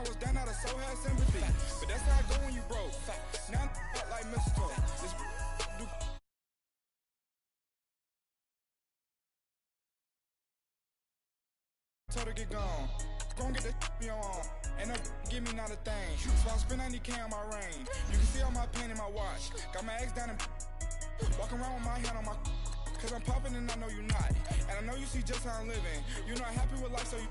I was down, I so had sympathy. But that's how I go when you broke. Now I'm like mistletoe. This do told her get gone. Gon' get that me on. Ain't no give me not a thing. So I spend 90K on my range. You can see all my pain in my watch. Got my ex down and walking around with my hand on my. Cause I'm popping and I know you not. And I know you see just how I'm living. You're not happy with life, so you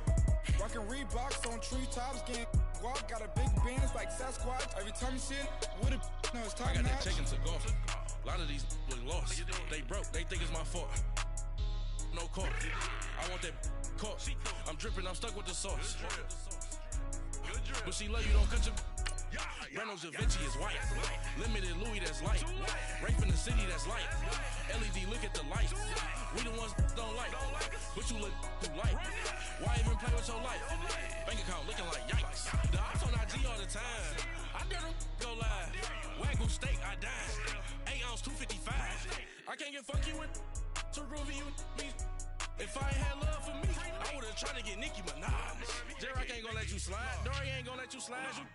rockin' Reeboks on treetops, getting guap. Got a big band, it's like Sasquatch. Every time you see it, with it, no, it's top notch. I got that chicken to golf. A lot of these look lost. They broke, they think it's my fault. No court. I want that court. I'm dripping, I'm stuck with the sauce. But she love you, don't cut your. Breno Javinci is white. Limited Louis, that's light. Rape in the city, that's light. LED, look at the light. We the ones don't like. But you look too light. Why even play with your life? Bank account looking like yikes. The ops on IG all the time. I dare them go live. Wagyu steak, I died. 8 ounce, 255. I can't get funky with too groovy you me. If I ain't had love for me, I would've tried to get Nicki Minaj. J-Rock ain't gonna let you slide. Dory ain't gonna let you slide. You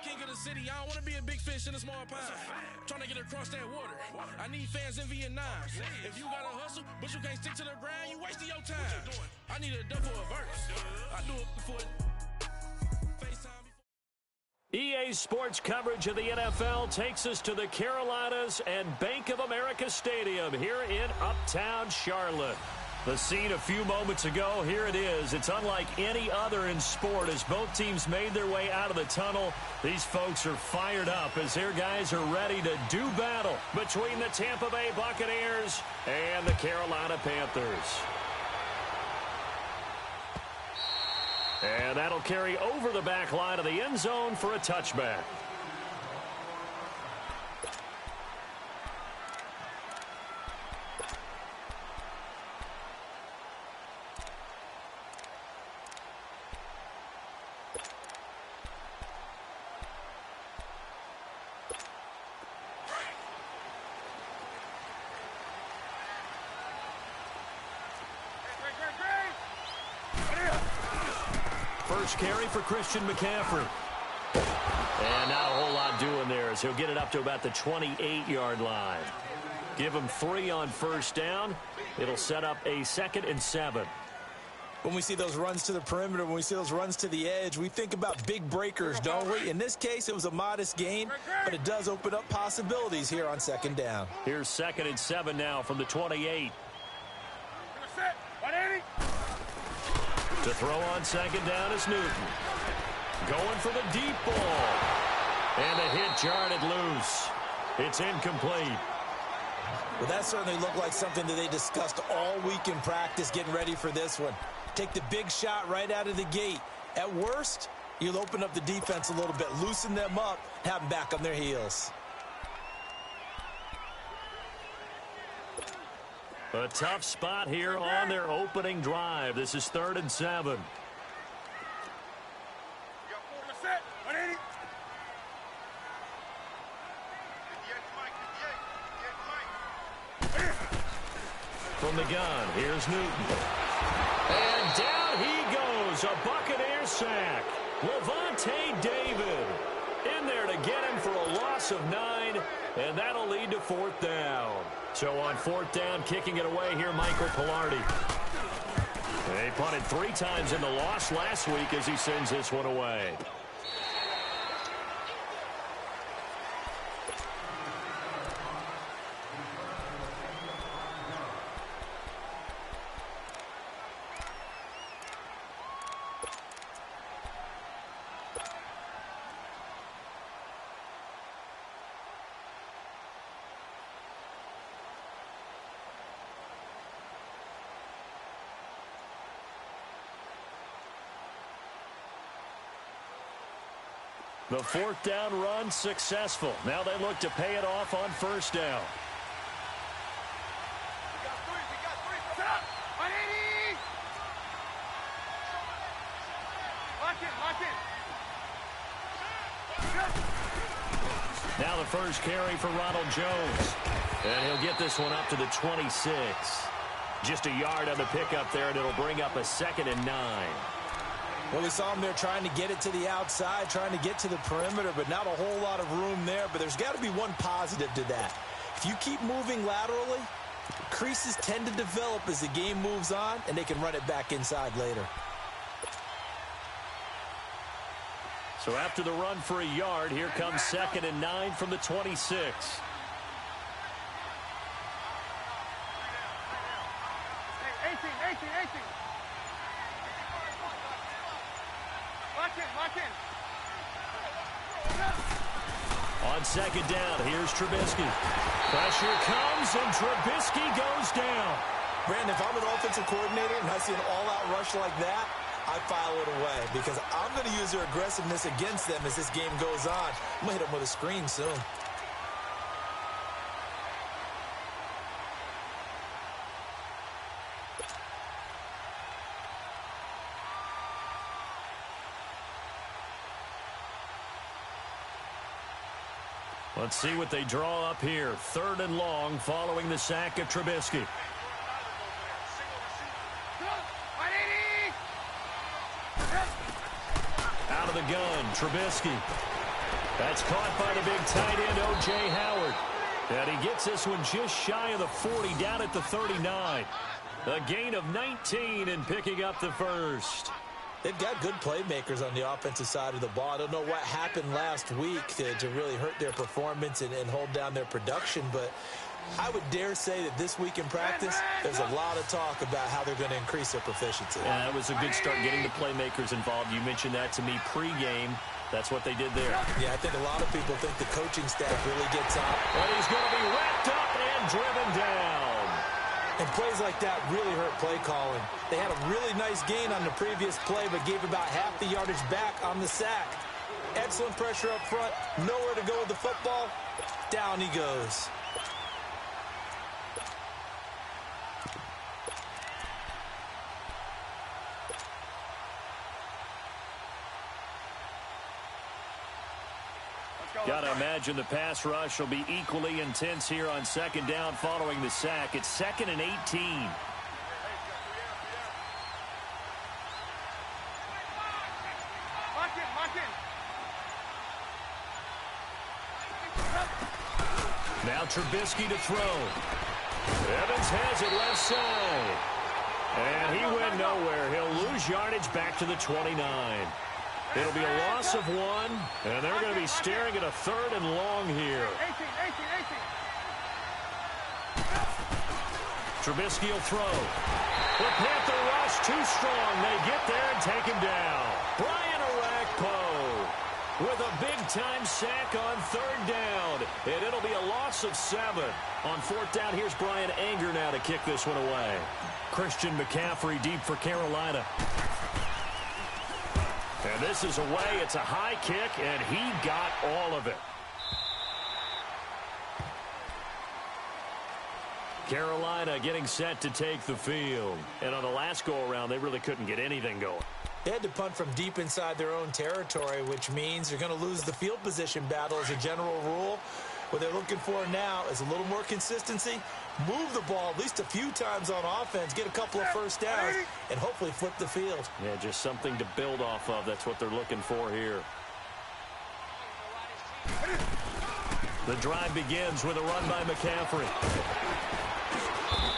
king of the city, I don't wanna be a big fish in a small pond. Trying to get across that water. I need fans in Vietnam. If you gotta hustle, but you can't stick to the grind, you wasting your time. I need a double a verse. I do it before FaceTime. EA Sports coverage of the NFL takes us to the Carolinas and Bank of America Stadium here in Uptown Charlotte. The scene a few moments ago, here it is. It's unlike any other in sport as both teams made their way out of the tunnel. These folks are fired up as their guys are ready to do battle between the Tampa Bay Buccaneers and the Carolina Panthers. And that'll carry over the back line of the end zone for a touchback. First carry for Christian McCaffrey. And not a whole lot doing there as he'll get it up to about the 28-yard line. Give him 3 on first down. It'll set up a 2nd and 7. When we see those runs to the perimeter, when we see those runs to the edge, we think about big breakers, don't we? In this case, it was a modest gain, but it does open up possibilities here on 2nd down. Here's 2nd and 7 now from the 28. To throw on 2nd down is Newton. Going for the deep ball. And a hit jarred it loose. It's incomplete. Well, that certainly looked like something that they discussed all week in practice getting ready for this one. Take the big shot right out of the gate. At worst, you'll open up the defense a little bit, loosen them up, have them back on their heels. A tough spot here on their opening drive. This is 3rd and 7. From the gun, here's Newton. And down he goes. A Buccaneer sack. Levante David in there to get him for a loss of 9. And that'll lead to 4th down. So on 4th down, kicking it away here, Michael Pilardi. They punted 3 times in the loss last week as he sends this one away. The 4th down run successful. Now they look to pay it off on 1st down. We got 3. Set up. 180. Lock it. Now the first carry for Ronald Jones. And he'll get this one up to the 26. Just a yard on the pickup there, and it'll bring up a 2nd and 9. Well, we saw him there trying to get it to the outside, trying to get to the perimeter, but not a whole lot of room there. But there's got to be one positive to that. If you keep moving laterally, creases tend to develop as the game moves on, and they can run it back inside later. So after the run for a yard, here comes 2nd and 9 from the 26. On 2nd down, here's Trubisky. Pressure comes, and Trubisky goes down. Brandon, if I'm an offensive coordinator and I see an all-out rush like that, I file it away because I'm going to use their aggressiveness against them as this game goes on. I'm going to hit them with a screen soon. Let's see what they draw up here. 3rd and long following the sack of Trubisky. Out of the gun, Trubisky. That's caught by the big tight end, O.J. Howard. And he gets this one just shy of the 40, down at the 39. A gain of 19 and picking up the first. They've got good playmakers on the offensive side of the ball. I don't know what happened last week to really hurt their performance and hold down their production, but I would dare say that this week in practice, there's a lot of talk about how they're going to increase their proficiency. Yeah, that was a good start getting the playmakers involved. You mentioned that to me pregame. That's what they did there. Yeah, I think a lot of people think the coaching staff really gets out. But he's going to be wrapped up and driven down. And plays like that really hurt play calling. They had a really nice gain on the previous play, but gave about half the yardage back on the sack. Excellent pressure up front. Nowhere to go with the football. Down he goes. Got to imagine the pass rush will be equally intense here on 2nd down following the sack. It's 2nd and 18. Now Trubisky to throw. Evans has it left side. And he went nowhere. He'll lose yardage back to the 29. It'll be a loss of 1, and they're going to be staring at a 3rd and long here. Trubisky will throw. The Panther rush too strong. They get there and take him down. Brian Orakpo with a big-time sack on 3rd down, and it'll be a loss of 7. On 4th down, here's Brian Anger now to kick this one away. Christian McCaffrey deep for Carolina. And this is away. It's a high kick, and he got all of it. Carolina getting set to take the field. And on the last go-around, they really couldn't get anything going. They had to punt from deep inside their own territory, which means they're going to lose the field position battle as a general rule. What they're looking for now is a little more consistency, move the ball at least a few times on offense, get a couple of first downs, and hopefully flip the field. Yeah, just something to build off of. That's what they're looking for here. The drive begins with a run by McCaffrey.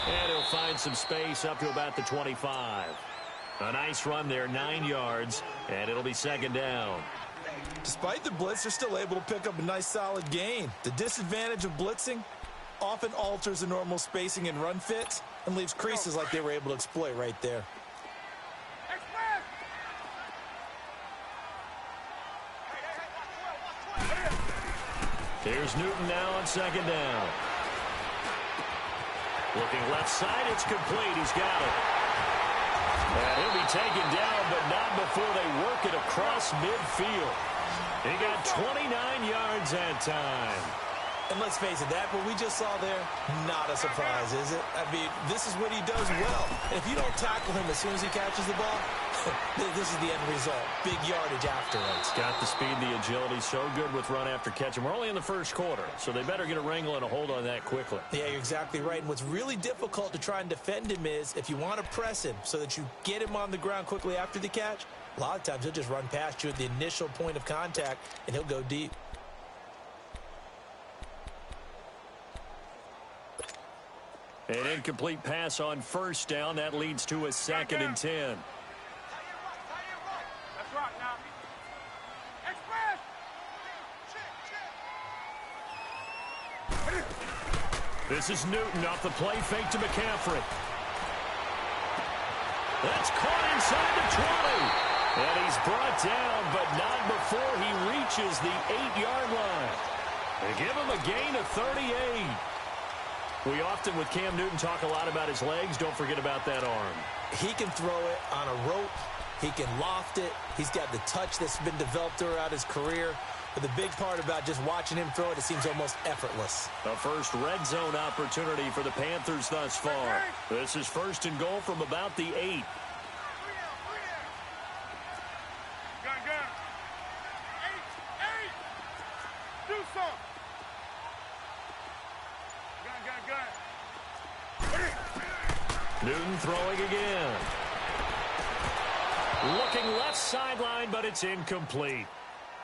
And he'll find some space up to about the 25. A nice run there, 9 yards, and it'll be 2nd down. Despite the blitz, they're still able to pick up a nice solid gain. The disadvantage of blitzing often alters the normal spacing and run fits and leaves creases like they were able to exploit right there. Here's Newton now on 2nd down. Looking left side, it's complete. He's got it. And he'll be taken down, but not before they work it across midfield. He got 29 yards that time. And let's face it, that what we just saw there, not a surprise, is it? I mean, this is what he does well. And if you don't tackle him as soon as he catches the ball, This is the end result. Big yardage afterwards. Got the speed, the agility, so good with run after catch. And we're only in the first quarter, so they better get a wrangle and a hold on that quickly. Yeah, you're exactly right. And what's really difficult to try and defend him is if you want to press him so that you get him on the ground quickly after the catch, a lot of times he'll just run past you at the initial point of contact, and he'll go deep. An incomplete pass on first down. That leads to a 2nd and 10. This is Newton off the play fake to McCaffrey. That's caught inside the 20. And he's brought down, but not before he reaches the 8-yard line. They give him a gain of 38. We often, with Cam Newton, talk a lot about his legs. Don't forget about that arm. He can throw it on a rope. He can loft it. He's got the touch that's been developed throughout his career. But the big part about just watching him throw it seems almost effortless. A first red zone opportunity for the Panthers thus far. This is 1st and goal from about the 8. Newton throwing again. Looking left sideline, but it's incomplete.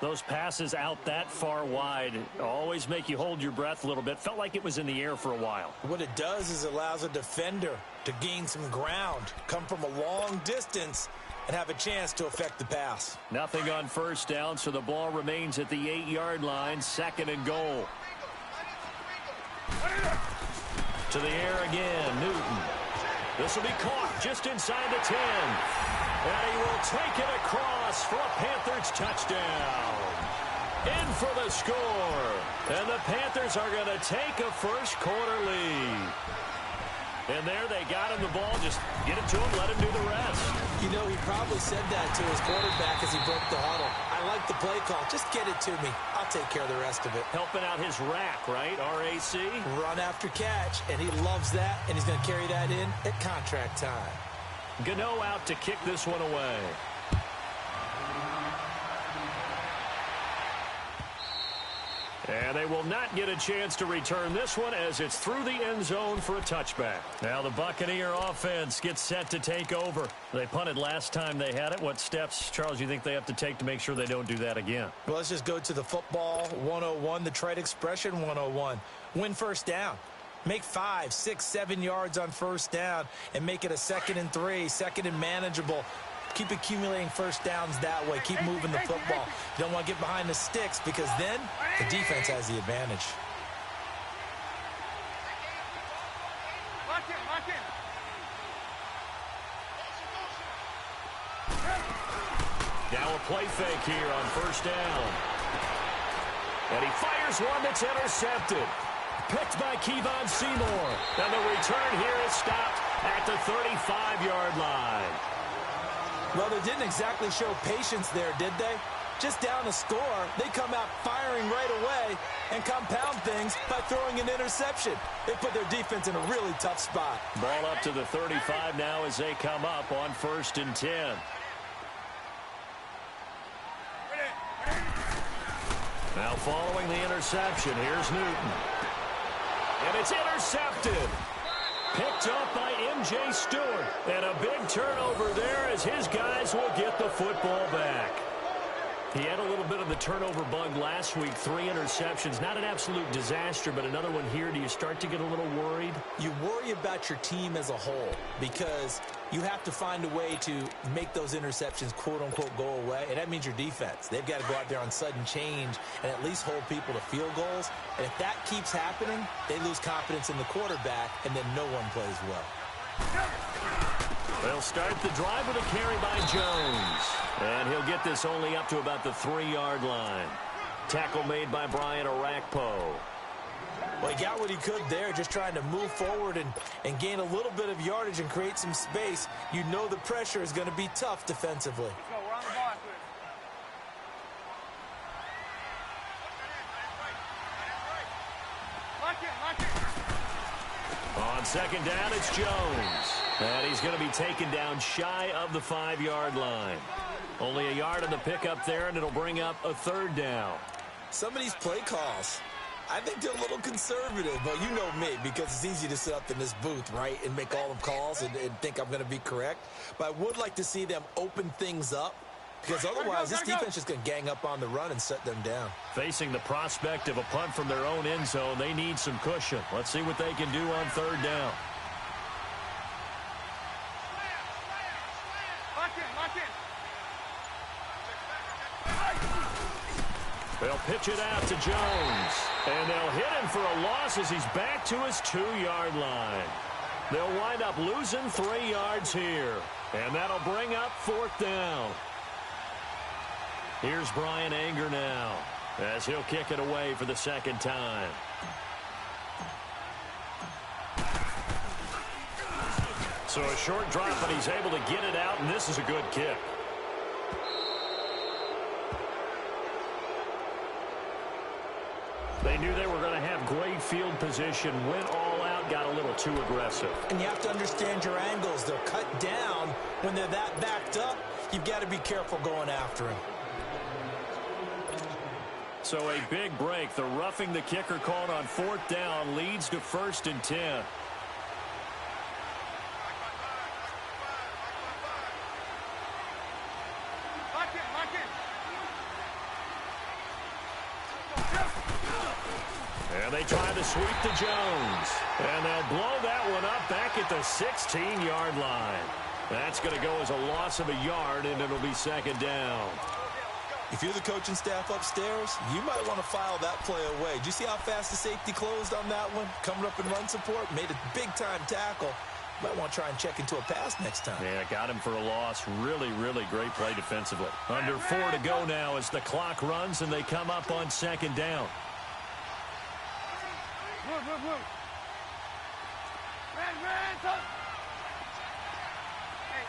Those passes out that far wide always make you hold your breath a little bit. Felt like it was in the air for a while. What it does is it allows a defender to gain some ground, come from a long distance, and have a chance to affect the pass. Nothing on first down, so the ball remains at the 8-yard line. 2nd and goal. To the air again, Newton. This will be caught just inside the 10. And he will take it across for a Panthers touchdown. In for the score. And the Panthers are going to take a first quarter lead. And there they got him the ball. Just get it to him, let him do the rest. You know, he probably said that to his quarterback as he broke the huddle. I like the play call. Just get it to me. I'll take care of the rest of it. Helping out his rack, right? RAC. Run after catch, and he loves that, and he's going to carry that in at contract time. Gano out to kick this one away. And they will not get a chance to return this one as it's through the end zone for a touchback. Now the Buccaneer offense gets set to take over. They punted last time they had it. What steps, Charles, you think they have to take to make sure they don't do that again? Well, let's just go to the football 101, the trade expression 101. Win first down. Make 5, 6, 7 yards on first down and make it a 2nd and 3, 2nd and manageable. Keep accumulating first downs that way. Keep moving the football. You don't want to get behind the sticks because then the defense has the advantage. Now a play fake here on first down. And he fires one that's intercepted. Picked by Kevon Seymour. And the return here is stopped at the 35-yard line. Well, they didn't exactly show patience there, did they? Just down a score, they come out firing right away and compound things by throwing an interception. They put their defense in a really tough spot. Ball up to the 35 now as they come up on 1st and 10. Now following the interception, here's Newton. And it's intercepted. Picked up by M.J. Stewart. And a big turnover there as his guys will get the football back. He had a little bit of the turnover bug last week. 3 interceptions. Not an absolute disaster, but another one here. Do you start to get a little worried? You worry about your team as a whole because you have to find a way to make those interceptions, quote-unquote, go away. And that means your defense. They've got to go out there on sudden change and at least hold people to field goals. And if that keeps happening, they lose confidence in the quarterback, and then no one plays well. They'll start the drive with a carry by Jones. And he'll get this only up to about the 3-yard line. Tackle made by Brian Orakpo. Well, he got what he could there, just trying to move forward and gain a little bit of yardage and create some space. You know the pressure is going to be tough defensively. Let's go. We're on the ball. On second down, it's Jones. And he's going to be taken down shy of the 5-yard line. Only a yard on the pickup there, and it'll bring up a 3rd down. Some of these play calls, I think they're a little conservative, but you know me, because it's easy to sit up in this booth, right, and make all the calls and think I'm going to be correct. But I would like to see them open things up, because otherwise this defense is going to gang up on the run and set them down. Facing the prospect of a punt from their own end zone, they need some cushion. Let's see what they can do on 3rd down. They'll pitch it out to Jones. And they'll hit him for a loss as he's back to his 2-yard line. They'll wind up losing 3 yards here. And that'll bring up 4th down. Here's Brian Anger now as he'll kick it away for the 2nd time. So a short drop, but he's able to get it out, and this is a good kick. They knew they were going to have great field position, went all out, got a little too aggressive. And you have to understand your angles. They're cut down. When they're that backed up, you've got to be careful going after him. So a big break. The roughing the kicker called on 4th down leads to 1st and 10. And they try to sweep to Jones. And they'll blow that one up back at the 16-yard line. That's going to go as a loss of a yard, and it'll be 2nd down. If you're the coaching staff upstairs, you might want to file that play away. Do you see how fast the safety closed on that one? Coming up in run support, made a big-time tackle. Might want to try and check into a pass next time. Yeah, got him for a loss. Really, really great play defensively. Under 4 to go now as the clock runs, and they come up on 2nd down.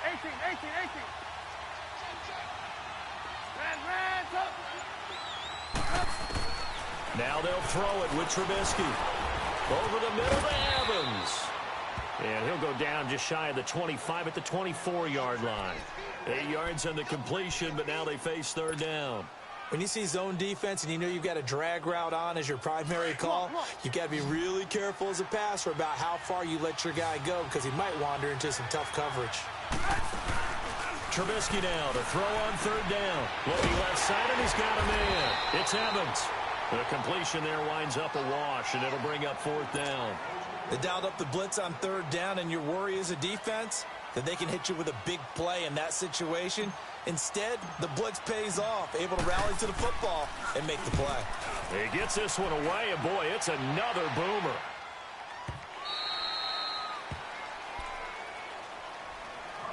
Hey, 18. Now they'll throw it with Trubisky. Over the middle to Evans. And he'll go down just shy of the 25 at the 24-yard line. 8 yards on the completion, but now they face 3rd down. When you see zone defense and you know you've got a drag route on as your primary call, you've got to be really careful as a passer about how far you let your guy go because he might wander into some tough coverage. Trubisky now to throw on 3rd down. Looking left side, and he's got a man. It's Evans. The completion there winds up a wash, and it'll bring up 4th down. They dialed up the blitz on 3rd down, and your worry as a defense that they can hit you with a big play in that situation. Instead, the blitz pays off, able to rally to the football and make the play. He gets this one away, and boy, it's another boomer.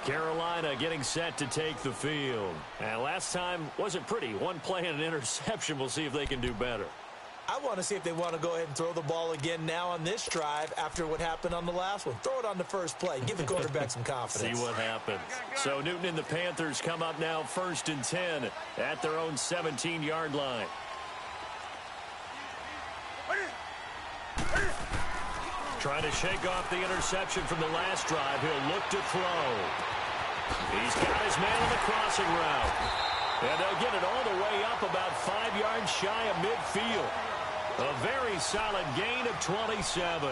Carolina getting set to take the field. And last time wasn't pretty. One play and an interception. We'll see if they can do better. I want to see if they want to go ahead and throw the ball again now on this drive after what happened on the last one. Throw it on the first play. Give the quarterback some confidence. See what happens. So Newton and the Panthers come up now 1st and 10 at their own 17-yard line. Trying to shake off the interception from the last drive. He'll look to throw. He's got his man on the crossing route. And they'll get it all the way up about 5 yards shy of midfield. A very solid gain of 27.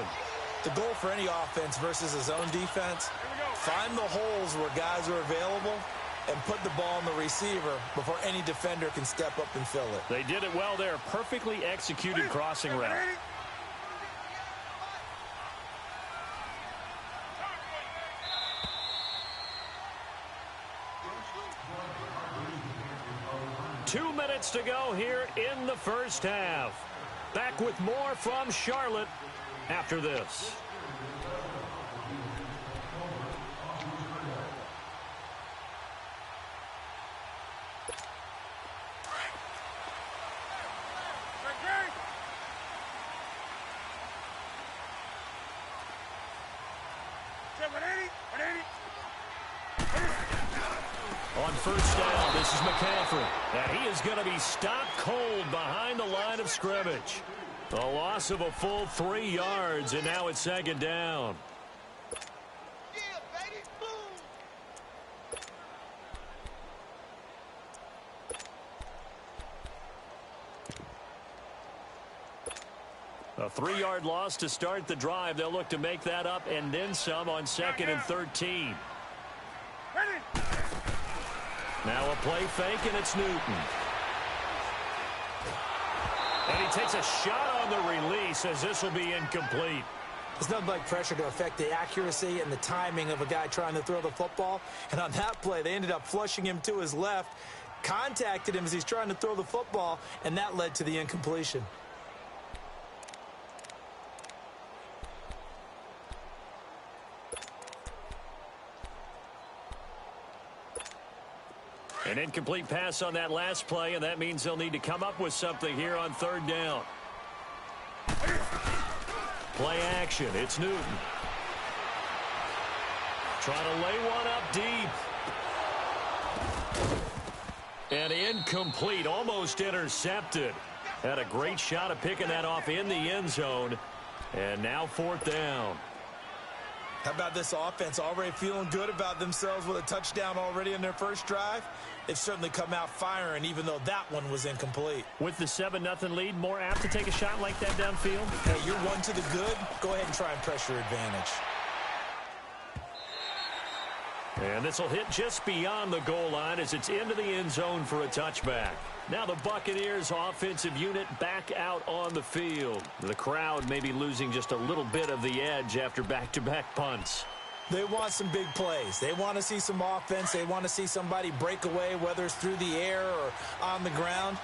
The goal for any offense versus a zone defense, find the holes where guys are available and put the ball on the receiver before any defender can step up and fill it. They did it well there. Perfectly executed crossing route. 2 minutes to go here in the first half. Back with more from Charlotte after this. On first down, this is McCaffrey. And he is going to be stopped cold behind the line of scrimmage. A loss of a full 3 yards, and now it's 2nd down. Yeah, baby. 3-yard loss to start the drive. They'll look to make that up and then some on 2nd and 13. Now a play fake, and it's Newton. And he takes a shot on the release as this will be incomplete. There's nothing like pressure to affect the accuracy and the timing of a guy trying to throw the football. And on that play, they ended up flushing him to his left, contacted him as he's trying to throw the football, and that led to the incompletion. An incomplete pass on that last play, and that means they'll need to come up with something here on 3rd down. Play action. It's Newton. Trying to lay one up deep. And incomplete. Almost intercepted. Had a great shot at picking that off in the end zone. And now 4th down. How about this offense already feeling good about themselves with a touchdown already in their first drive? They've certainly come out firing, even though that one was incomplete. With the 7-0 lead, more apt to take a shot like that downfield? Hey, you're one to the good. Go ahead and try and press your advantage. And this will hit just beyond the goal line as it's into the end zone for a touchback. Now the Buccaneers offensive unit back out on the field. The crowd may be losing just a little bit of the edge after back-to-back punts. They want some big plays. They want to see some offense. They want to see somebody break away, whether it's through the air or on the ground.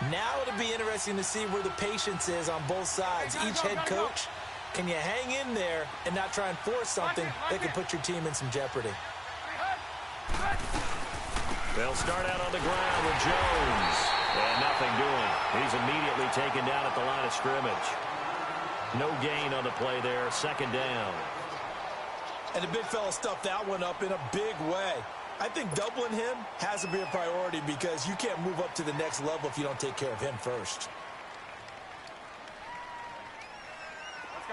Now it'll be interesting to see where the patience is on both sides. Each head coach, can you hang in there and not try and force something that could put your team in some jeopardy? They'll start out on the ground with Jones. And nothing doing. He's immediately taken down at the line of scrimmage. No gain on the play there. 2nd down. And the big fella stuffed that one up in a big way. I think doubling him has to be a priority because you can't move up to the next level if you don't take care of him first.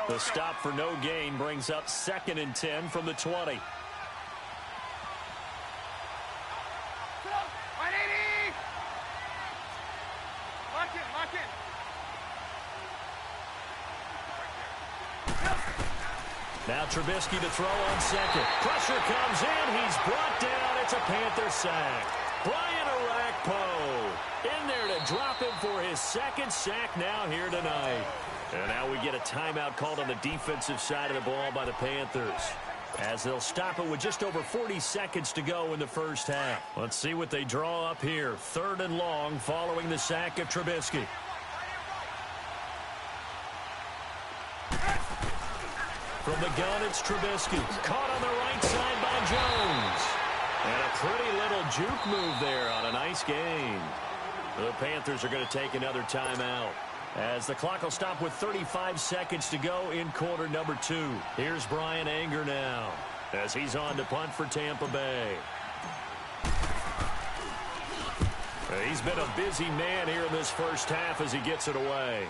The stop for no gain brings up 2nd and 10 from the 20. Now Trubisky to throw on 2nd. Pressure comes in. He's brought down. It's a Panther sack. Brian Orakpo in there to drop him for his 2nd sack now here tonight. And now we get a timeout called on the defensive side of the ball by the Panthers, as they'll stop it with just over 40 seconds to go in the first half. Let's see what they draw up here. 3rd and long following the sack of Trubisky. From the gun, it's Trubisky. Caught on the right side by Jones. And a pretty little juke move there on a nice gain. The Panthers are going to take another timeout, as the clock will stop with 35 seconds to go in quarter number 2. Here's Brian Anger now, as he's on to punt for Tampa Bay. He's been a busy man here in this first half as he gets it away.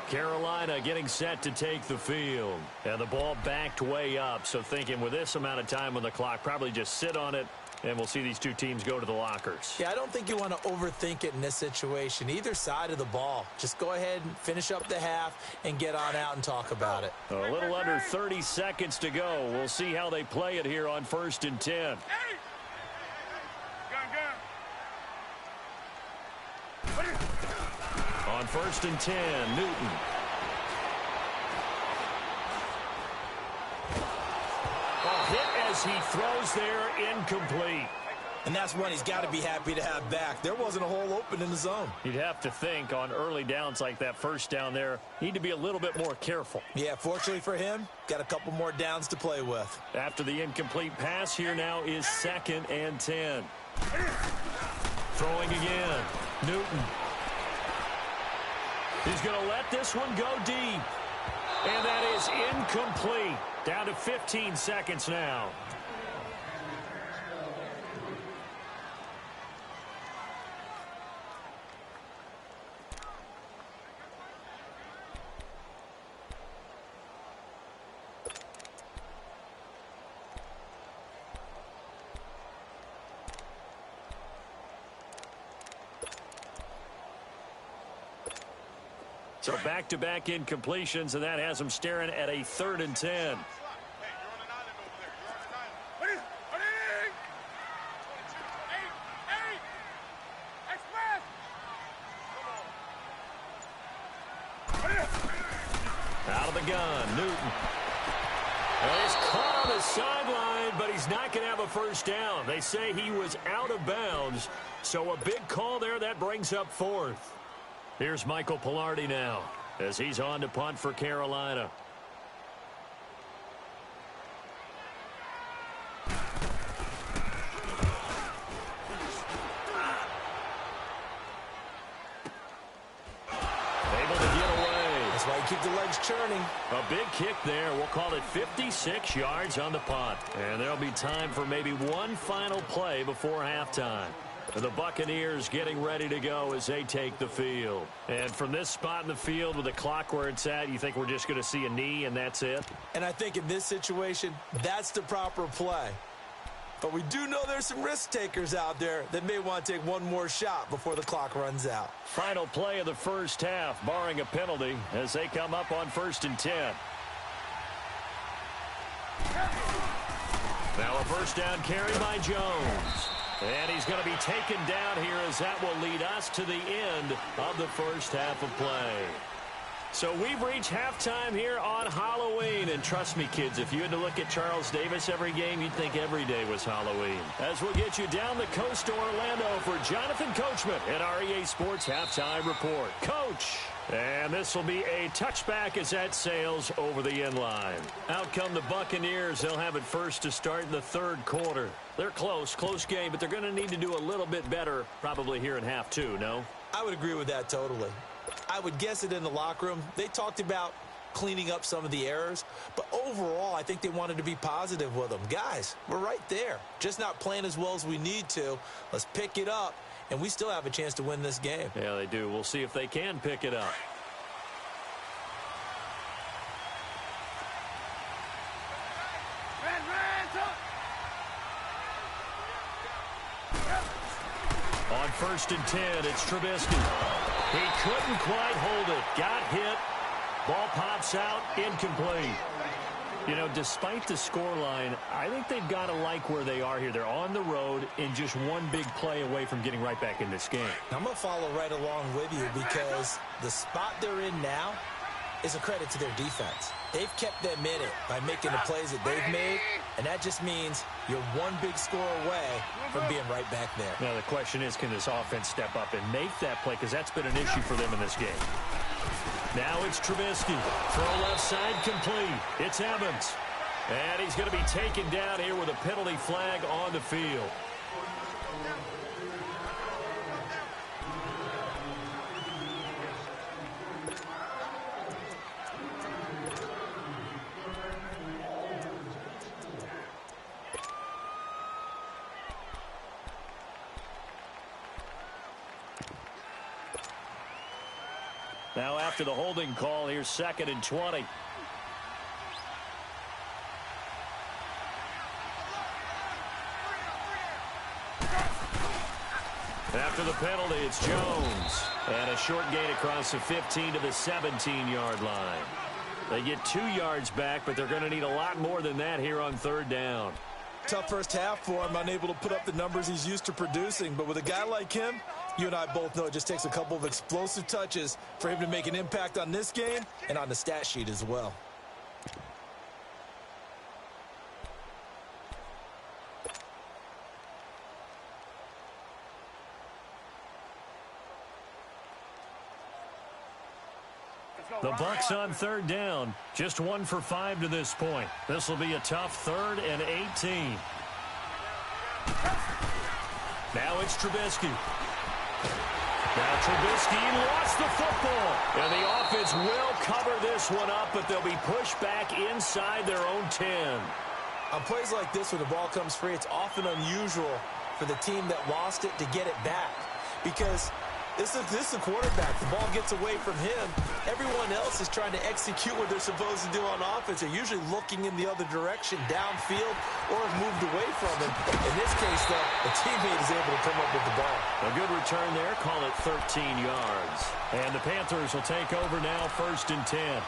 Carolina getting set to take the field. And the ball backed way up, so thinking with this amount of time on the clock, probably just sit on it, and we'll see these two teams go to the lockers. Yeah, I don't think you want to overthink it in this situation. Either side of the ball. Just go ahead and finish up the half and get on out and talk about it. A little under 30 seconds to go. We'll see how they play it here on 1st and 10. On 1st and 10, Newton. Hit as he throws there, incomplete. And that's one he's got to be happy to have back. There wasn't a hole open in the zone. You'd have to think on early downs like that, first down there, need to be a little bit more careful. Yeah, fortunately for him, got a couple more downs to play with. After the incomplete pass, here now is 2nd and 10. Throwing again, Newton. He's going to let this one go deep. And that is incomplete. Down to 15 seconds now. So back-to-back incompletions, and that has them staring at a 3rd and 10. Out of the gun, Newton. And he's caught on the sideline, but he's not going to have a first down. They say he was out of bounds, so a big call there. That brings up 4th. Here's Michael Pilardi now as he's on to punt for Carolina. Keep the legs churning. A big kick there. We'll call it 56 yards on the punt. And there'll be time for maybe one final play before halftime. The Buccaneers getting ready to go as they take the field. And from this spot in the field with the clock where it's at, you think we're just going to see a knee and that's it? And I think in this situation, that's the proper play. But we do know there's some risk takers out there that may want to take one more shot before the clock runs out. Final play of the first half, barring a penalty, as they come up on 1st and 10. Now a first down carry by Jones. And he's going to be taken down here as that will lead us to the end of the first half of play. So we've reached halftime here on Halloween. And trust me, kids, if you had to look at Charles Davis every game, you'd think every day was Halloween. As we'll get you down the coast to Orlando for Jonathan Coachman at our EA Sports Halftime Report. Coach! And this will be a touchback as that sails over the end line. Out come the Buccaneers. They'll have it first to start in the 3rd quarter. They're close game, but they're going to need to do a little bit better probably here in half 2, no? I would agree with that totally. I would guess it in the locker room. They talked about cleaning up some of the errors, but overall, I think they wanted to be positive with them. Guys, we're right there. Just not playing as well as we need to. Let's pick it up, and we still have a chance to win this game. Yeah, they do. We'll see if they can pick it up. On 1st and 10, it's Trubisky. He couldn't quite hold it. Got hit. Ball pops out. Incomplete. You know, despite the scoreline, I think they've got to like where they are here. They're on the road and just one big play away from getting right back in this game. I'm going to follow right along with you because the spot they're in now is a credit to their defense. They've kept them in it by making the plays that they've made, and that just means you're one big score away from being right back there. Now, the question is, can this offense step up and make that play? Because that's been an issue for them in this game. Now it's Trubisky. Throw left side complete. It's Evans. And he's going to be taken down here with a penalty flag on the field. Now after the holding call, here's 2nd and 20. After the penalty, it's Jones. And a short gain across the 15 to the 17-yard line. They get 2 yards back, but they're going to need a lot more than that here on 3rd down. Tough first half for him, unable to put up the numbers he's used to producing. But with a guy like him, you and I both know it just takes a couple of explosive touches for him to make an impact on this game and on the stat sheet as well. The Bucs on 3rd down. Just 1 for 5 to this point. This will be a tough 3rd and 18. Now it's Trubisky. Now Trubisky lost the football. And the offense will cover this one up, but they'll be pushed back inside their own 10. On plays like this where the ball comes free, it's often unusual for the team that lost it to get it back. Because This is the quarterback. The ball gets away from him. Everyone else is trying to execute what they're supposed to do on offense. They're usually looking in the other direction, downfield, or have moved away from him. In this case, though, a teammate is able to come up with the ball. A good return there. Call it 13 yards. And the Panthers will take over now, 1st and 10.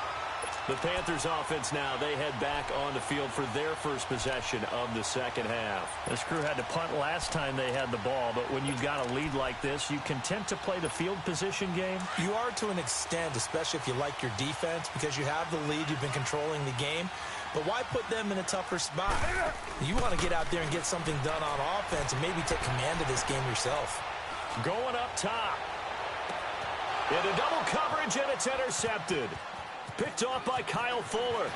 The Panthers offense now, they head back on the field for their first possession of the second half. This crew had to punt last time they had the ball, but when you've got a lead like this, you content to play the field position game? You are to an extent, especially if you like your defense, because you have the lead, you've been controlling the game. But why put them in a tougher spot? You want to get out there and get something done on offense and maybe take command of this game yourself. Going up top. Into double coverage, and it's intercepted. Picked off by Kyle Fuller.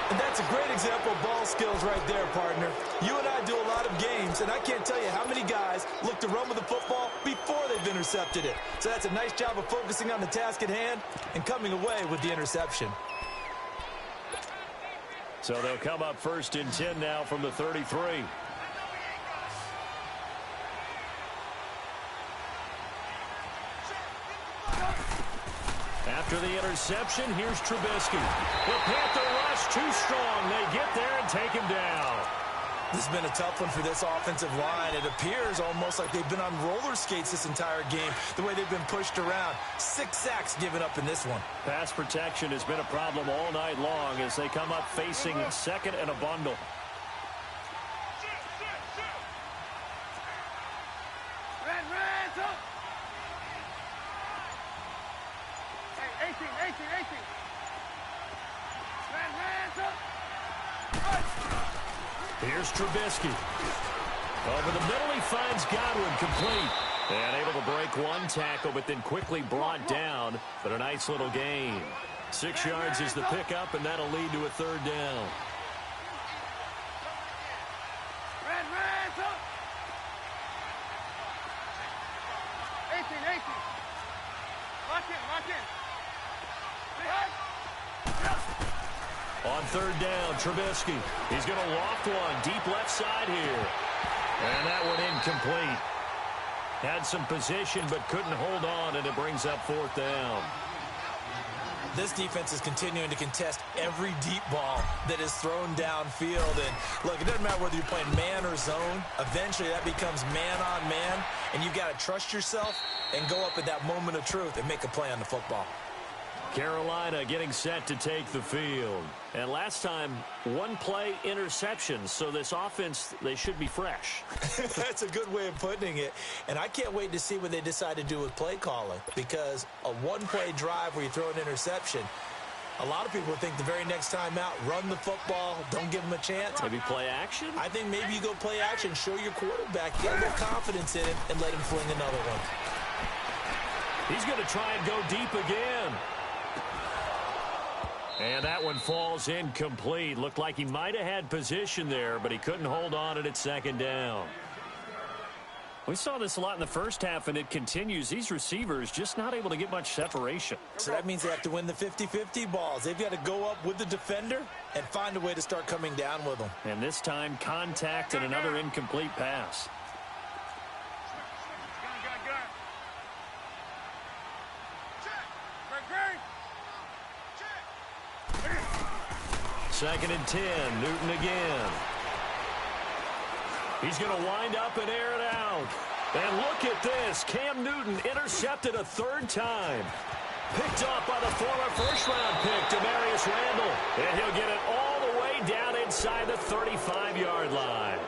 And that's a great example of ball skills right there, partner. You and I do a lot of games, and I can't tell you how many guys look to run with the football before they've intercepted it. So that's a nice job of focusing on the task at hand and coming away with the interception. So they'll come up 1st and 10 now from the 33. After the interception, here's Trubisky. The Panther rush too strong. They get there and take him down. This has been a tough one for this offensive line. It appears almost like they've been on roller skates this entire game, the way they've been pushed around. 6 sacks given up in this one. Pass protection has been a problem all night long as they come up facing 2nd and a bundle. Here's Trubisky. Over the middle, he finds Gywu complete. And able to break one tackle, but then quickly brought down. But a nice little gain. 6 yards is the pickup, and that'll lead to a 3rd down. On 3rd down, Trubisky. He's going to loft one deep left side here. And that one incomplete. Had some position but couldn't hold on, and it brings up 4th down. This defense is continuing to contest every deep ball that is thrown downfield. And look, it doesn't matter whether you're playing man or zone. Eventually that becomes man on man, and you've got to trust yourself and go up at that moment of truth and make a play on the football. Carolina getting set to take the field. And last time, 1 play interception. So this offense, they should be fresh. That's a good way of putting it. And I can't wait to see what they decide to do with play calling. Because a 1-play drive where you throw an interception, a lot of people think the very next time out, run the football, don't give them a chance. Maybe play action? I think maybe you go play action, show your quarterback, get a little confidence in him, and let him fling another one. He's going to try and go deep again. And that one falls incomplete. Looked like he might have had position there, but he couldn't hold on at 2nd down. We saw this a lot in the first half, and it continues. These receivers just not able to get much separation. So that means they have to win the 50-50 balls. They've got to go up with the defender and find a way to start coming down with them. And this time, contact and another incomplete pass. Second and 10, Newton again. He's going to wind up and air it out. And look at this. Cam Newton intercepted a 3rd time. Picked off by the former first-round pick, Demarius Randall. And he'll get it all the way down inside the 35-yard line.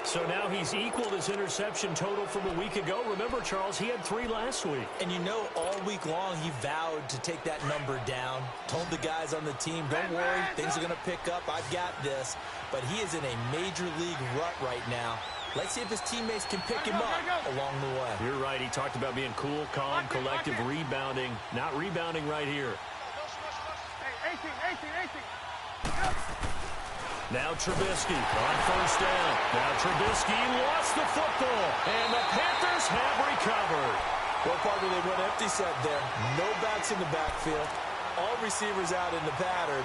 So now he's equaled his interception total from a week ago. Remember, Charles, he had 3 last week. And you know, all week long he vowed to take that number down. Told the guys on the team, don't worry, things are going to pick up. I've got this. But he is in a major league rut right now. Let's see if his teammates can pick him up along the way. You're right. He talked about being cool, calm, collective, rebounding. Not rebounding right here. Now Trubisky on 1st down. Now Trubisky lost the football, and the Panthers have recovered. Well, partner, they went empty set there. No backs in the backfield. All receivers out in the pattern.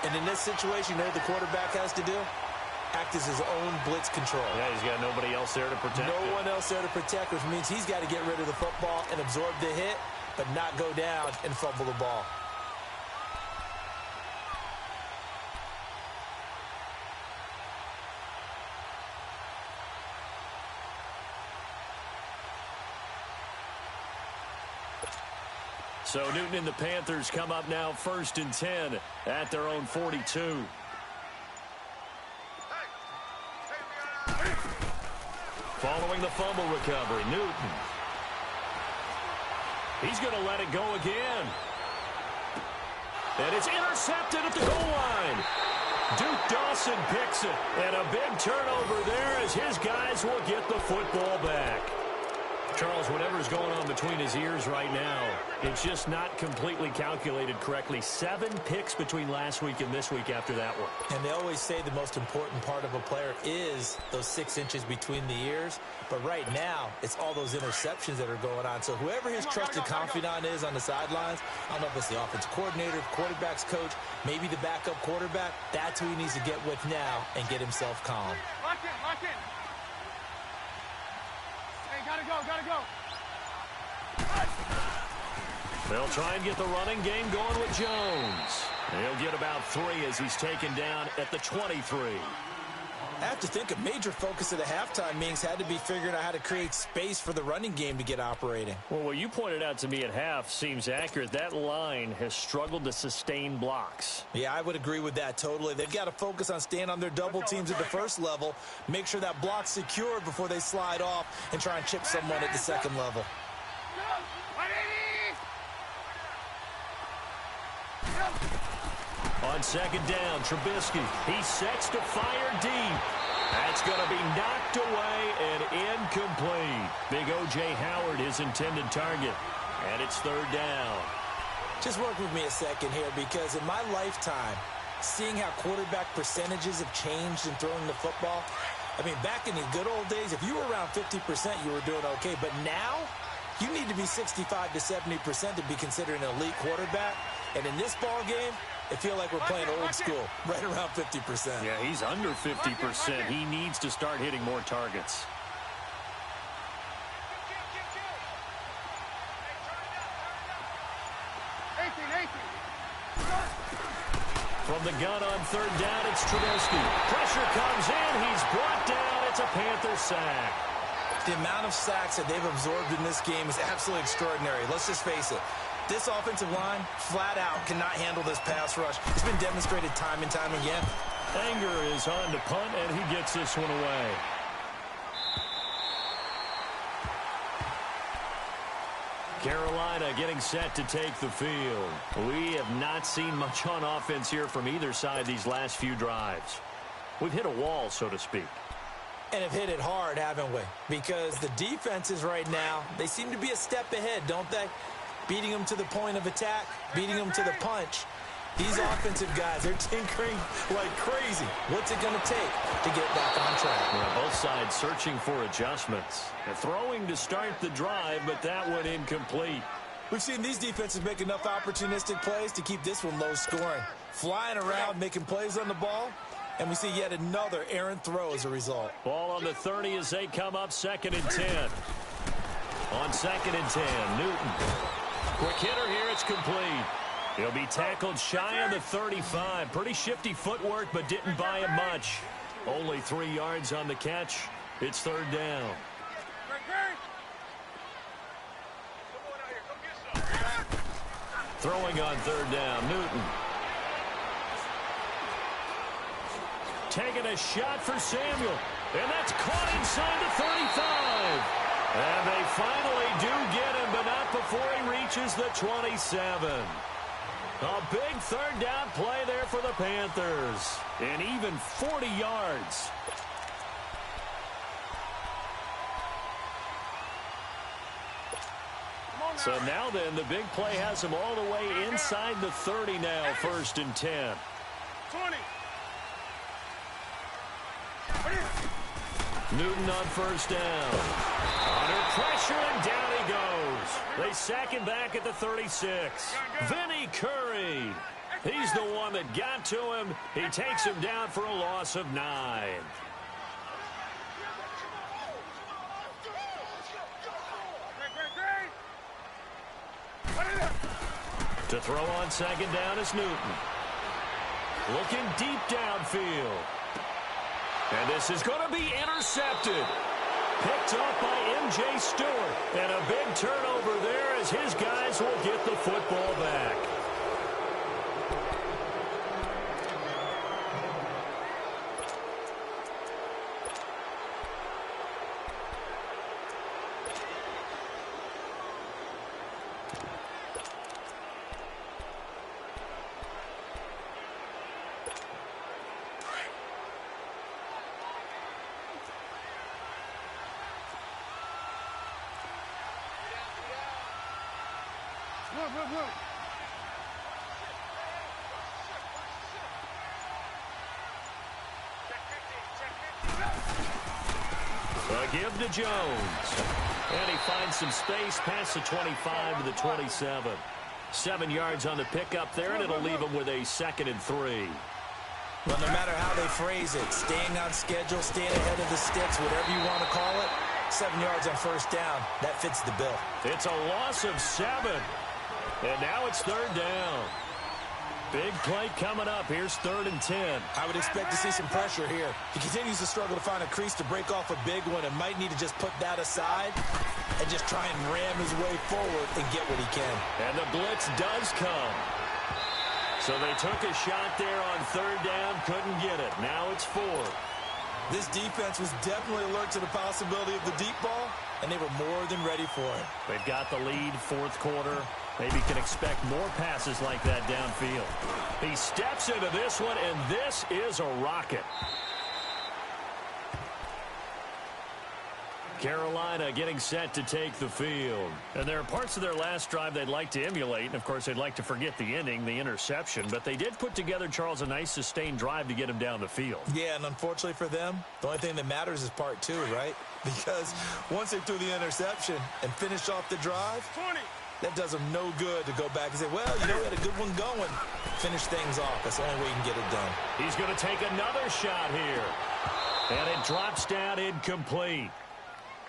And in this situation, you know what the quarterback has to do? act as his own blitz control. Yeah, he's got nobody else there to protect him. No one else there to protect, which means he's got to get rid of the football and absorb the hit, but not go down and fumble the ball. So Newton and the Panthers come up now 1st and 10 at their own 42. Following the fumble recovery, Newton. He's going to let it go again. And it's intercepted at the goal line. Duke Dawson picks it. And a big turnover there as his guys will get the football back. Charles, whatever's going on between his ears right now, it's just not completely calculated correctly. 7 picks between last week and this week after that one. And they always say the most important part of a player is those 6 inches between the ears. But right now, it's all those interceptions that are going on. So whoever his trusted confidant is on the sidelines, I don't know if it's the offensive coordinator, quarterback's coach, maybe the backup quarterback, that's who he needs to get with now and get himself calm. Lock in. Gotta go. They'll try and get the running game going with Jones. He'll get about 3 as he's taken down at the 23. I have to think a major focus of the halftime meetings had to be figuring out how to create space for the running game to get operating. Well, what you pointed out to me at half seems accurate. That line has struggled to sustain blocks. Yeah, I would agree with that totally. They've got to focus on staying on their double teams at the first level, make sure that block's secured before they slide off and try and chip someone at the second level. On 2nd down, Trubisky. He sets to fire deep. That's going to be knocked away and incomplete. Big O.J. Howard, his intended target. And it's 3rd down. Just work with me a second here, because in my lifetime, seeing how quarterback percentages have changed in throwing the football, I mean, back in the good old days, if you were around 50%, you were doing okay. But now, you need to be 65 to 70% to be considered an elite quarterback. And in this ball game, I feel like we're playing old school, right around 50%. Yeah, he's under 50%. He needs to start hitting more targets. From the gun on 3rd down, it's Trubisky. Pressure comes in. He's brought down. It's a Panther sack. The amount of sacks that they've absorbed in this game is absolutely extraordinary. Let's just face it. This offensive line, flat out, cannot handle this pass rush. It's been demonstrated time and time again. Anger is on to punt, and he gets this one away. Carolina getting set to take the field. We have not seen much on offense here from either side these last few drives. We've hit a wall, so to speak. And have hit it hard, haven't we? Because the defenses right now, they seem to be a step ahead, don't they? Beating them to the point of attack, beating them to the punch. These offensive guys, they're tinkering like crazy. What's it going to take to get back on track? Yeah, both sides searching for adjustments. They're throwing to start the drive, but that one incomplete. We've seen these defenses make enough opportunistic plays to keep this one low scoring. Flying around, making plays on the ball, and we see yet another errant throw as a result. Ball on the 30 as they come up 2nd and 10. On 2nd and 10, Newton. Quick hitter here, it's complete. He'll be tackled shy of the 35. Pretty shifty footwork, but didn't buy him much. Only 3 yards on the catch. It's 3rd down. Throwing on 3rd down, Newton. Taking a shot for Samuel. And that's caught inside the 35. And they finally do get him, but not before he reaches the 27. A big 3rd down play there for the Panthers. And even 40 yards. So now then, the big play has him all the way inside the 30 now, 1st and 10. 20. Newton on 1st down. Under pressure, and down he goes. They sack him back at the 36. Vinny Curry. He's the one that got to him. He takes him down for a loss of 9. To throw on second down is Newton. Looking deep downfield. And this is going to be intercepted. Picked off by M.J. Stewart. And a big turnover there as his guys will get the football back. A give to Jones. And he finds some space past the 25 to the 27. 7 yards on the pickup there, and it'll leave him with a 2nd and 3. Well, no matter how they phrase it, staying on schedule, staying ahead of the sticks, whatever you want to call it, 7 yards on first down, that fits the bill. It's a loss of 7. And now it's 3rd down. Big play coming up. Here's 3rd and 10. I would expect to see some pressure here. He continues to struggle to find a crease to break off a big one and might need to just put that aside and just try and ram his way forward and get what he can. And the blitz does come. So they took a shot there on 3rd down, couldn't get it. Now it's 4. This defense was definitely alert to the possibility of the deep ball, and they were more than ready for it. They've got the lead, 4th quarter. Maybe can expect more passes like that downfield. He steps into this one, and this is a rocket. Carolina getting set to take the field. And there are parts of their last drive they'd like to emulate. And, of course, they'd like to forget the inning, the interception. But they did put together, Charles, a nice sustained drive to get him down the field. Yeah, and unfortunately for them, the only thing that matters is part 2, right? Because once they threw the interception and finished off the drive, that does them no good to go back and say, well, you know, we had a good one going. Finish things off. That's the only way you can get it done. He's going to take another shot here. And it drops down incomplete.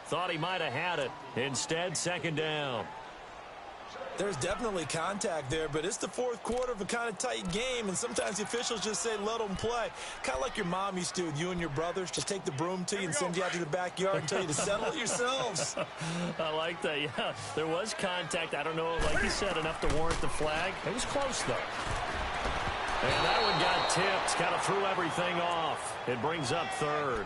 Thought he might have had it. Instead, 2nd down. There's definitely contact there, but it's the 4th quarter of a kind of tight game, and sometimes the officials just say, let them play. Kind of like your mom used to with you and your brothers. Just take the broom to you and send you out to the backyard and tell you to settle it yourselves. I like that, yeah. There was contact. I don't know, like you said, enough to warrant the flag. It was close, though. And that one got tipped. Kind of threw everything off. It brings up 3rd.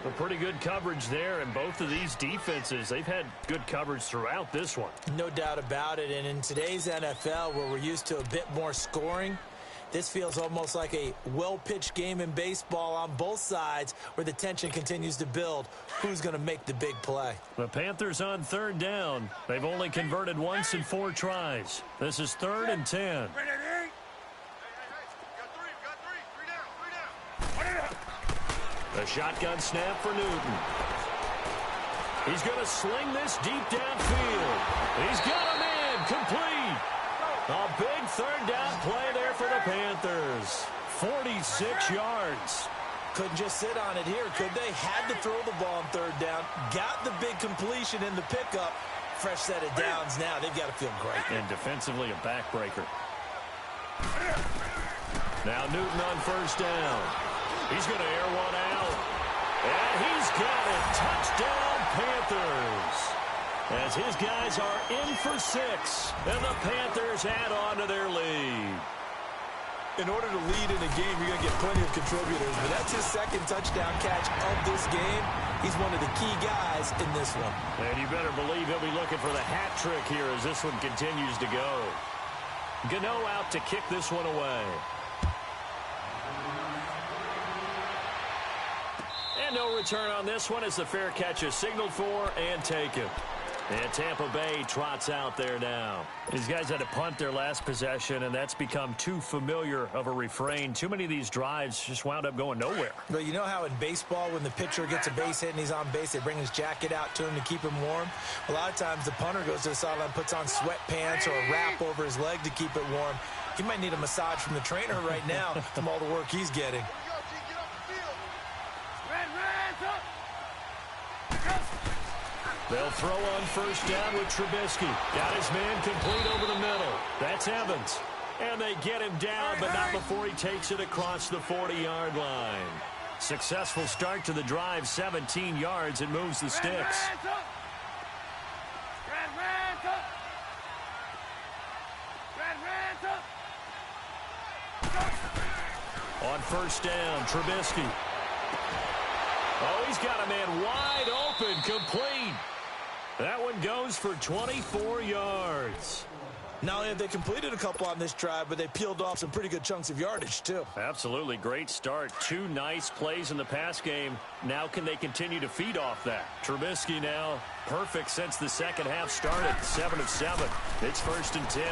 A pretty good coverage there, and both of these defenses, they've had good coverage throughout this one. No doubt about it, and in today's NFL, where we're used to a bit more scoring, this feels almost like a well-pitched game in baseball on both sides where the tension continues to build. Who's going to make the big play? The Panthers on 3rd down. They've only converted once in 4 tries. This is 3rd and 10. A shotgun snap for Newton. He's going to sling this deep downfield. He's got him in. Complete. A big 3rd down play there for the Panthers. 46 yards. Couldn't just sit on it here, could they? Had to throw the ball on 3rd down. Got the big completion in the pickup. Fresh set of downs now. They've got to feel great. And defensively, a backbreaker. Now Newton on 1st down. He's going to air one out. And he's got it. Touchdown, Panthers. As his guys are in for 6. And the Panthers add on to their lead. In order to lead in a game, you're going to get plenty of contributors. But that's his 2nd touchdown catch of this game. He's one of the key guys in this one. And you better believe he'll be looking for the hat trick here as this one continues to go. Gano out to kick this one away. And no return on this one as the fair catch is signaled for and taken. And Tampa Bay trots out there now. These guys had to punt their last possession, and that's become too familiar of a refrain. Too many of these drives just wound up going nowhere. Well, you know how in baseball, when the pitcher gets a base hit and he's on base, they bring his jacket out to him to keep him warm? A lot of times the punter goes to the sideline, puts on sweatpants or a wrap over his leg to keep it warm. He might need a massage from the trainer right now from all the work he's getting. They'll throw on first down with Trubisky. Got his man complete over the middle. That's Evans. And they get him down, but not before he takes it across the 40-yard line. Successful start to the drive, 17 yards, and moves the sticks. On first down, Trubisky. Oh, he's got a man wide open, complete. That one goes for 24 yards. Not only have they completed a couple on this drive, but they peeled off some pretty good chunks of yardage, too. Absolutely great start. 2 nice plays in the pass game. Now can they continue to feed off that? Trubisky now perfect since the second half started. 7 of 7. It's 1st and 10.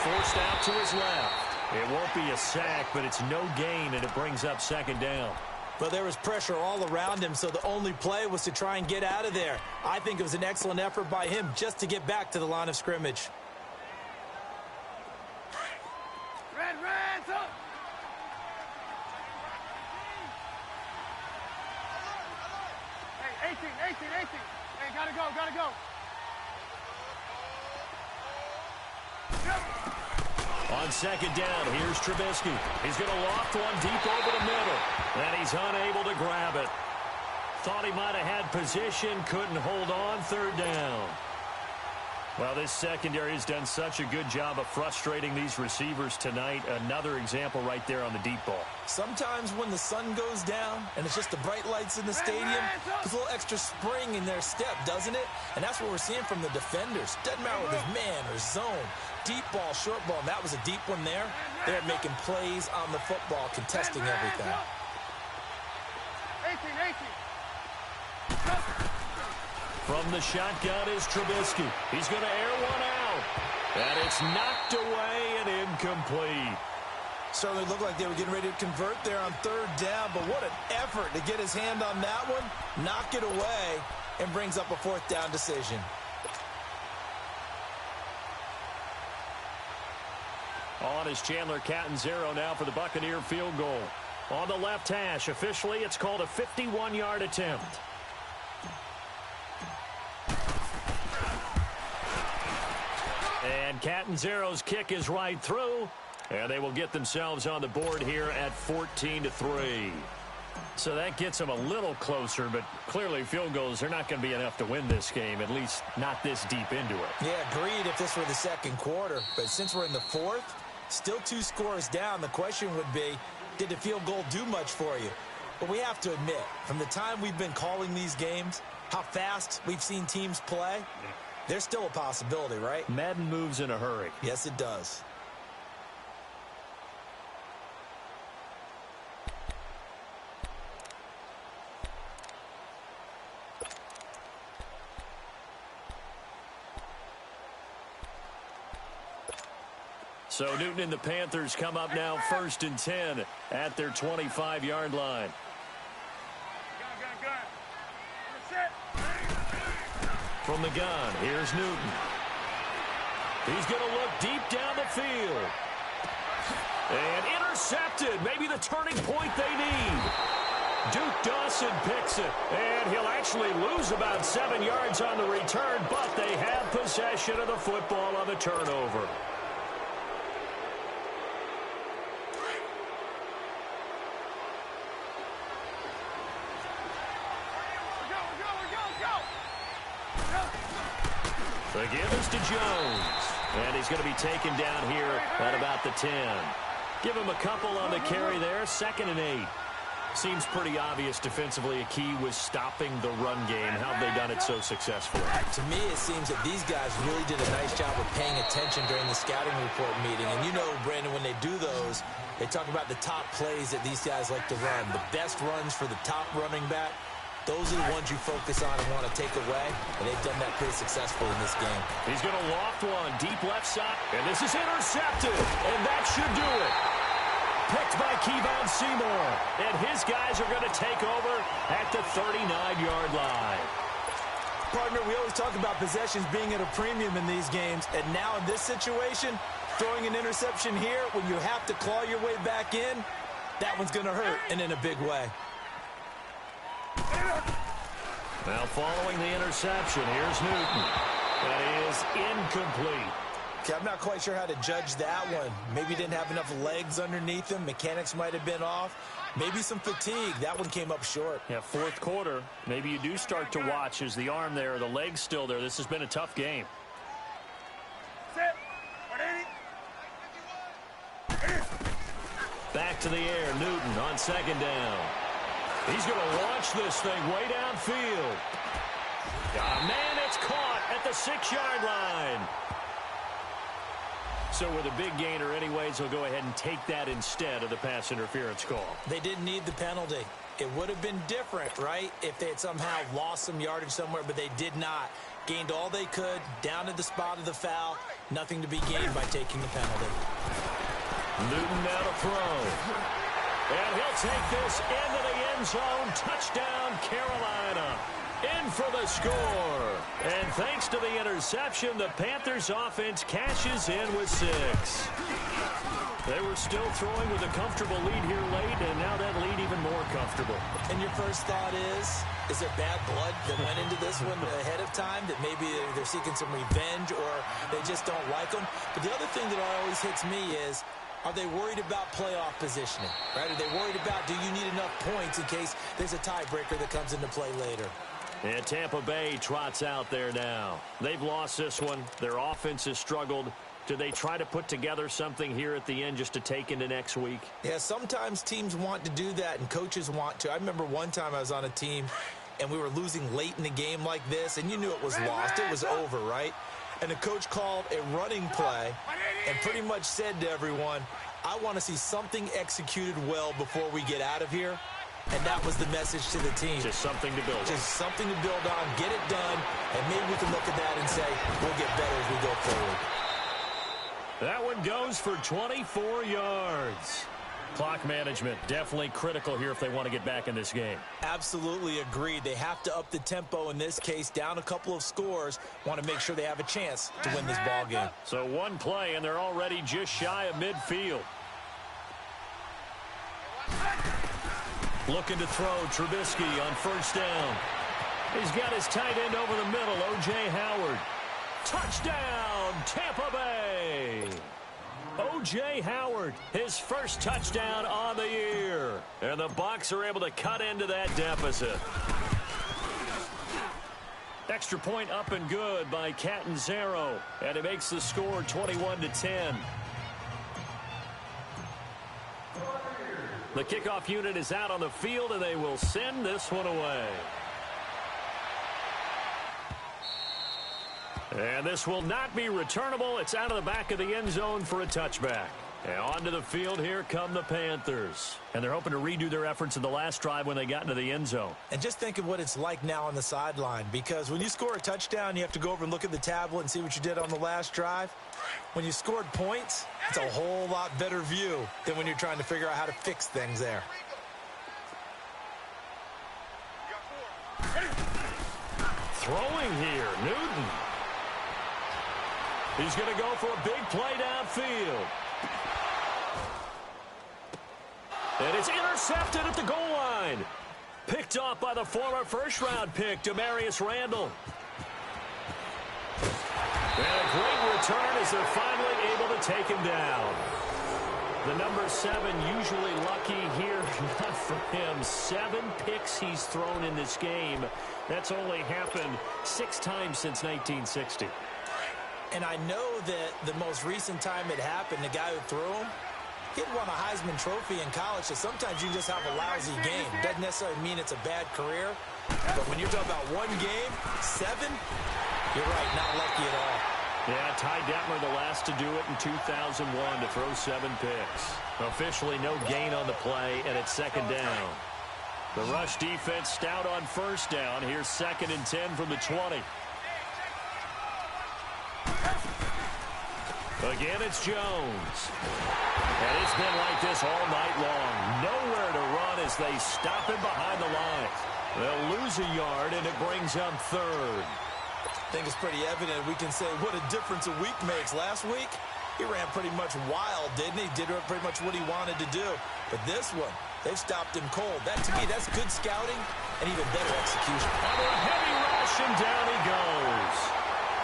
Forced out to his left. It won't be a sack, but it's no gain, and it brings up 2nd down. But there was pressure all around him, so the only play was to try and get out of there. I think it was an excellent effort by him just to get back to the line of scrimmage. Hey, 18. Hey, gotta go. On 2nd down, here's Trubisky. He's going to loft one deep over the middle, and he's unable to grab it. Thought he might have had position, couldn't hold on. 3rd down. Well, this secondary has done such a good job of frustrating these receivers tonight. Another example right there on the deep ball. Sometimes when the sun goes down and it's just the bright lights in the stadium, there's a little extra spring in their step, doesn't it? And that's what we're seeing from the defenders. Doesn't matter whether it's man or zone, deep ball, short ball. And that was a deep one there. They're making plays on the football, contesting everything. 18. From the shotgun is Trubisky. He's going to air one out. And it's knocked away and incomplete. Certainly looked like they were getting ready to convert there on 3rd down, but what an effort to get his hand on that one, knock it away, and brings up a 4th down decision. On is Chandler Catanzaro now for the Buccaneer field goal. On the left hash, officially it's called a 51-yard attempt. And Catanzaro's kick is right through, and they will get themselves on the board here at 14-3. So that gets them a little closer, but clearly field goals are not going to be enough to win this game, at least not this deep into it. Yeah, agreed if this were the 2nd quarter, but since we're in the 4th, still 2 scores down, the question would be, did the field goal do much for you? But we have to admit, from the time we've been calling these games, how fast we've seen teams play, there's still a possibility, right? Madden moves in a hurry. Yes, it does. So Newton and the Panthers come up now 1st and 10 at their 25-yard line. From the gun, here's Newton. He's going to look deep down the field. And intercepted. Maybe the turning point they need. Duke Dawson picks it. And he'll actually lose about 7 yards on the return, but they have possession of the football on the turnover. The give is to Jones. And he's going to be taken down here at about the 10. Give him a couple on the carry there. 2nd and 8. Seems pretty obvious defensively a key was stopping the run game. How have they done it so successfully? To me, it seems that these guys really did a nice job of paying attention during the scouting report meeting. And you know, Brandon, when they do those, they talk about the top plays that these guys like to run. The best runs for the top running back. Those are the ones you focus on and want to take away, and they've done that pretty successfully in this game. He's going to loft one deep left side, and this is intercepted, and that should do it. Picked by Kevon Seymour, and his guys are going to take over at the 39-yard line. Partner, we always talk about possessions being at a premium in these games, and now in this situation, throwing an interception here when you have to claw your way back in, that one's going to hurt, and in a big way. Now following the interception, here's Newton. That is incomplete. Okay, I'm not quite sure how to judge that one. Maybe he didn't have enough legs underneath him. Mechanics might have been off. Maybe some fatigue. That one came up short. Yeah, fourth quarter. Maybe you do start to watch as the arm there, the leg's still there. This has been a tough game. Back to the air, Newton on second down. He's going to launch this thing way downfield. Man, it's caught at the 6-yard line. So with a big gainer anyways, he'll go ahead and take that instead of the pass interference call. They didn't need the penalty. It would have been different, right, if they had somehow lost some yardage somewhere, but they did not. Gained all they could, down to the spot of the foul. Nothing to be gained by taking the penalty. Newton now to throw. And he'll take this into the end zone. Touchdown, Carolina. In for the score. And thanks to the interception, the Panthers offense cashes in with 6. They were still throwing with a comfortable lead here late, and now that lead even more comfortable. And your first thought is there bad blood that went into this one ahead of time, that maybe they're seeking some revenge or they just don't like them? But the other thing that always hits me is, are they worried about playoff positioning? Right? Are they worried about, do you need enough points in case there's a tiebreaker that comes into play later? And Tampa Bay trots out there now. They've lost this one. Their offense has struggled. Do they try to put together something here at the end just to take into next week? Yeah, sometimes teams want to do that and coaches want to. I remember one time I was on a team and we were losing late in the game like this, and you knew it was lost. It was over, right? And the coach called a running play and pretty much said to everyone, I want to see something executed well before we get out of here. And that was the message to the team. Just something to build on. Just something to build on, get it done, and maybe we can look at that and say, we'll get better as we go forward. That one goes for 24 yards. Clock management definitely critical here if they want to get back in this game. Absolutely agreed. They have to up the tempo in this case, down a couple of scores. Want to make sure they have a chance to win this ball game. So one play, and they're already just shy of midfield. Looking to throw, Trubisky on first down. He's got his tight end over the middle, O.J. Howard. Touchdown, Tampa Bay. O.J. Howard, his first touchdown on the year. And the Bucs are able to cut into that deficit. Extra point up and good by Catanzaro. And it makes the score 21-10. The kickoff unit is out on the field, and they will send this one away. And this will not be returnable. It's out of the back of the end zone for a touchback. And onto the field, here come the Panthers. And they're hoping to redo their efforts in the last drive when they got into the end zone. And just think of what it's like now on the sideline, because when you score a touchdown, you have to go over and look at the tablet and see what you did on the last drive. When you scored points, it's a whole lot better view than when you're trying to figure out how to fix things there. Throwing here, Newton. He's going to go for a big play downfield. And it's intercepted at the goal line. Picked off by the former first-round pick, Demarius Randall. And a great return as they're finally able to take him down. The number 7 usually lucky here. Not for him. 7 picks he's thrown in this game. That's only happened 6 times since 1960. And I know that the most recent time it happened, the guy who threw him, he had won a Heisman Trophy in college, so sometimes you just have a lousy game. Doesn't necessarily mean it's a bad career, but when you're talking about one game, 7, you're right, not lucky at all. Yeah, Ty Detmer the last to do it in 2001 to throw 7 picks. Officially no gain on the play, and it's second down. The rush defense stout on first down. Here's 2nd and 10 from the 20. Again, it's Jones. And it's been like this all night long. Nowhere to run as they stop him behind the line. They'll lose a yard, and it brings up third. I think it's pretty evident. We can say what a difference a week makes. Last week, he ran pretty much wild, didn't he? Did pretty much what he wanted to do. But this one, they've stopped him cold. That, to me, that's good scouting and even better execution. Under a heavy rush, and down he goes.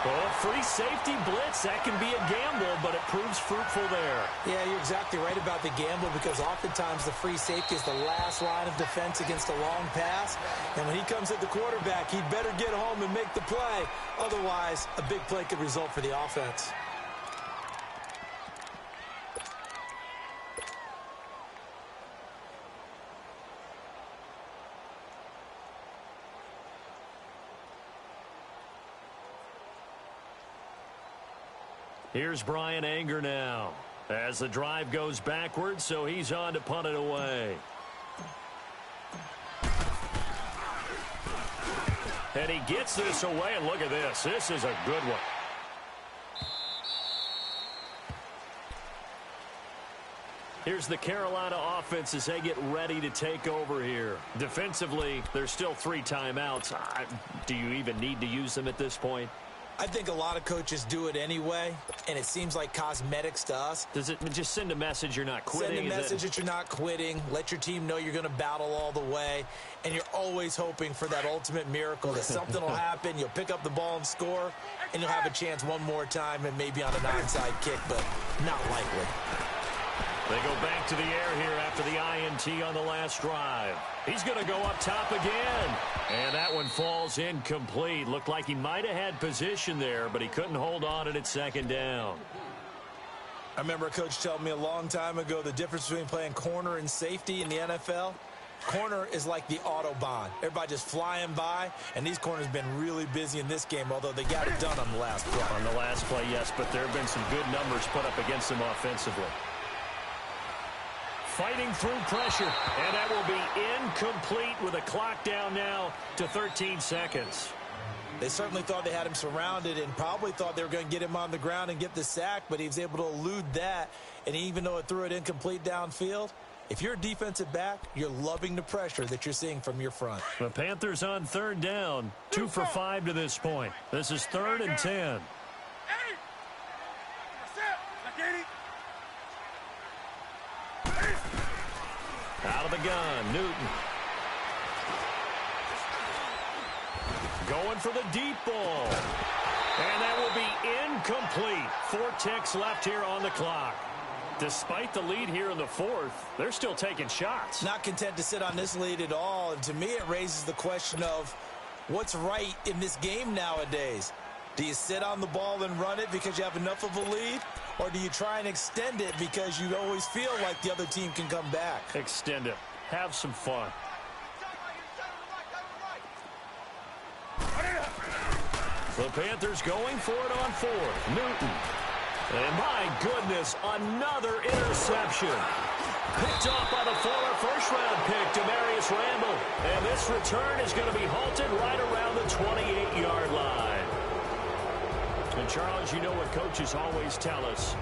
Well, free safety blitz, that can be a gamble, but it proves fruitful there. Yeah, you're exactly right about the gamble, because oftentimes the free safety is the last line of defense against a long pass. And when he comes at the quarterback, he'd better get home and make the play. Otherwise, a big play could result for the offense. Here's Brian Anger now as the drive goes backwards, so he's on to punt it away. And he gets this away, and look at this. This is a good one. Here's the Carolina offense as they get ready to take over here. Defensively, there's still 3 timeouts. Do you even need to use them at this point? I think a lot of coaches do it anyway, and it seems like cosmetics to us. Does it just send a message you're not quitting? Send a message that you're not quitting. Let your team know you're going to battle all the way, and you're always hoping for that ultimate miracle, that something will happen, you'll pick up the ball and score, and you'll have a chance one more time and maybe on an onside kick, but not likely. They go back to the air here after the INT on the last drive. He's going to go up top again. And that one falls incomplete. Looked like he might have had position there, but he couldn't hold on at second down. I remember a coach telling me a long time ago the difference between playing corner and safety in the NFL. Corner is like the Autobahn. Everybody just flying by, and these corners have been really busy in this game, although they got it done on the last play. On the last play, yes, but there have been some good numbers put up against them offensively. Fighting through pressure, and that will be incomplete with a clock down now to 13 seconds. They certainly thought they had him surrounded and probably thought they were going to get him on the ground and get the sack, but he was able to elude that, and even though it threw it incomplete downfield, if you're a defensive back, you're loving the pressure that you're seeing from your front. The Panthers on third down, 2 for 5 to this point. This is 3rd and 10. Out of the gun, Newton. Going for the deep ball. And that will be incomplete. 4 ticks left here on the clock. Despite the lead here in the 4th, they're still taking shots. Not content to sit on this lead at all. And to me, it raises the question of what's right in this game nowadays. Do you sit on the ball and run it because you have enough of a lead? Or do you try and extend it because you always feel like the other team can come back? Extend it. Have some fun. The Panthers going for it on 4th. Newton. And my goodness, another interception. Picked off by the former first-round pick, Demarius Randall. And this return is going to be halted right around the 28-yard line. And, Charles, you know what coaches always tell us.